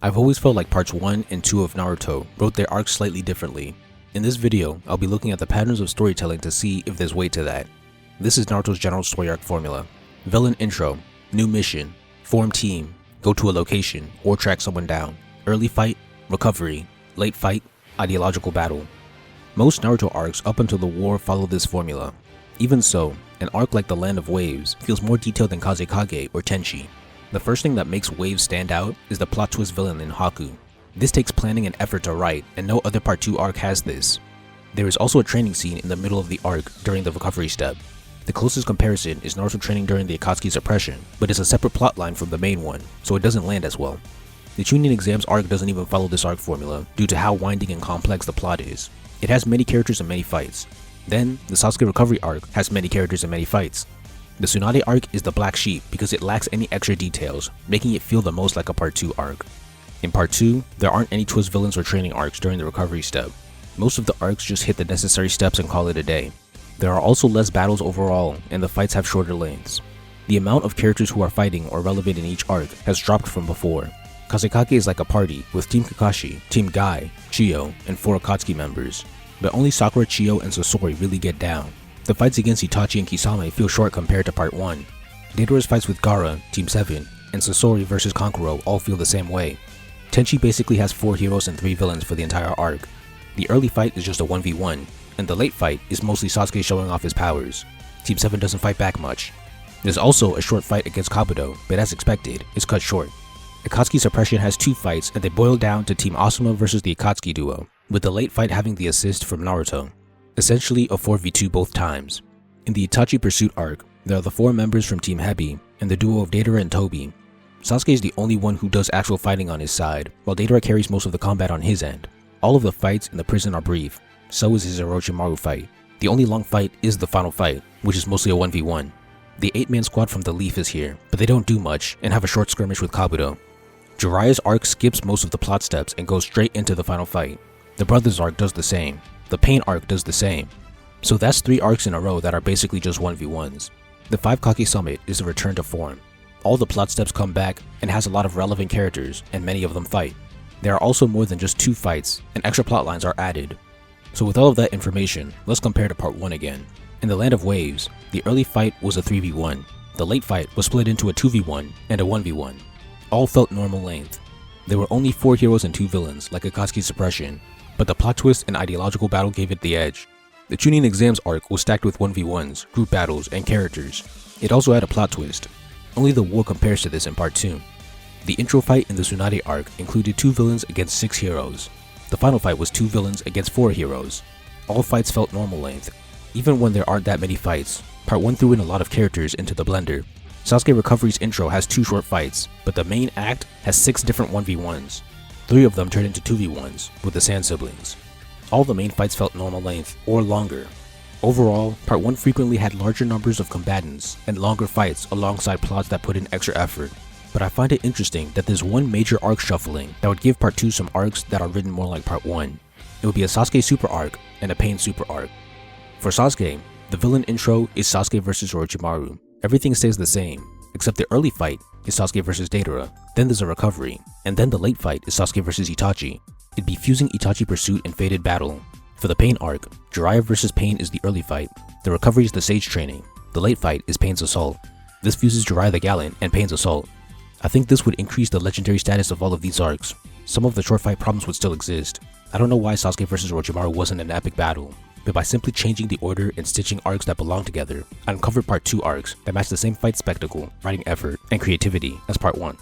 I've always felt like parts 1 and 2 of Naruto wrote their arcs slightly differently. In this video, I'll be looking at the patterns of storytelling to see if there's weight to that. This is Naruto's general story arc formula. Villain intro, new mission, form team, go to a location or track someone down, early fight, recovery, late fight, ideological battle. Most Naruto arcs up until the war follow this formula. Even so, an arc like the Land of Waves feels more detailed than Kazekage or Tenchi. The first thing that makes Waves stand out is the plot twist villain in Haku. This takes planning and effort to write, and no other part 2 arc has this. There is also a training scene in the middle of the arc during the recovery step. The closest comparison is Naruto training during the Akatsuki suppression, but it's a separate plotline from the main one, so it doesn't land as well. The Chunin exams arc doesn't even follow this arc formula due to how winding and complex the plot is. It has many characters and many fights. Then, the Sasuke recovery arc has many characters and many fights. The Tsunade arc is the black sheep because it lacks any extra details, making it feel the most like a part 2 arc. In part 2, there aren't any twist villains or training arcs during the recovery step. Most of the arcs just hit the necessary steps and call it a day. There are also less battles overall, and the fights have shorter lengths. The amount of characters who are fighting or relevant in each arc has dropped from before. Kazekage is like a party with Team Kakashi, Team Guy, Chiyo, and 4 Akatsuki members, but only Sakura, Chiyo, and Sasori really get down. The fights against Itachi and Kisame feel short compared to part 1. Deidara's fights with Gaara, Team 7, and Sasori vs Kankuro all feel the same way. Tenchi basically has 4 heroes and 3 villains for the entire arc. The early fight is just a 1v1, and the late fight is mostly Sasuke showing off his powers. Team 7 doesn't fight back much. There's also a short fight against Kabuto, but as expected, it's cut short. Akatsuki suppression has 2 fights, and they boil down to Team Asuma versus the Akatsuki duo, with the late fight having the assist from Naruto. Essentially a 4v2 both times. In the Itachi pursuit arc, there are the 4 members from Team Hebi, and the duo of Deidara and Tobi. Sasuke is the only one who does actual fighting on his side, while Deidara carries most of the combat on his end. All of the fights in the prison are brief, so is his Orochimaru fight. The only long fight is the final fight, which is mostly a 1v1. The 8-man squad from the Leaf is here, but they don't do much and have a short skirmish with Kabuto. Jiraiya's arc skips most of the plot steps and goes straight into the final fight. The Brothers arc does the same. The Pain arc does the same. So that's 3 arcs in a row that are basically just 1v1s. The 5 Kake Summit is a return to form. All the plot steps come back and has a lot of relevant characters, and many of them fight. There are also more than just 2 fights, and extra plot lines are added. So with all of that information, let's compare to part 1 again. In the Land of Waves, the early fight was a 3v1. The late fight was split into a 2v1 and a 1v1. All felt normal length. There were only 4 heroes and 2 villains, like Akatsuki suppression, but the plot twist and ideological battle gave it the edge. The Chunin exams arc was stacked with 1v1s, group battles, and characters. It also had a plot twist. Only the war compares to this in part 2. The intro fight in the Tsunade arc included 2 villains against 6 heroes. The final fight was 2 villains against 4 heroes. All fights felt normal length. Even when there aren't that many fights, part 1 threw in a lot of characters into the blender. Sasuke Recovery's intro has 2 short fights, but the main act has 6 different 1v1s. 3 of them turned into 2v1s with the Sand siblings. All the main fights felt normal length or longer. Overall, part 1 frequently had larger numbers of combatants and longer fights alongside plots that put in extra effort. But I find it interesting that there's one major arc shuffling that would give part 2 some arcs that are written more like part 1. It would be a Sasuke super arc and a Pain super arc. For Sasuke, the villain intro is Sasuke vs Orochimaru. Everything stays the same, except the early fight is Sasuke vs Deidara, then there's a recovery, and then the late fight is Sasuke vs Itachi. It'd be fusing Itachi pursuit and fated battle. For the Pain arc, Jiraiya vs Pain is the early fight, the recovery is the sage training, the late fight is Pain's assault. This fuses Jiraiya the Gallant and Pain's assault. I think this would increase the legendary status of all of these arcs. Some of the short fight problems would still exist. I don't know why Sasuke vs Orochimaru wasn't an epic battle, but by simply changing the order and stitching arcs that belong together, I uncovered part 2 arcs that match the same fight spectacle, writing effort, and creativity as part 1.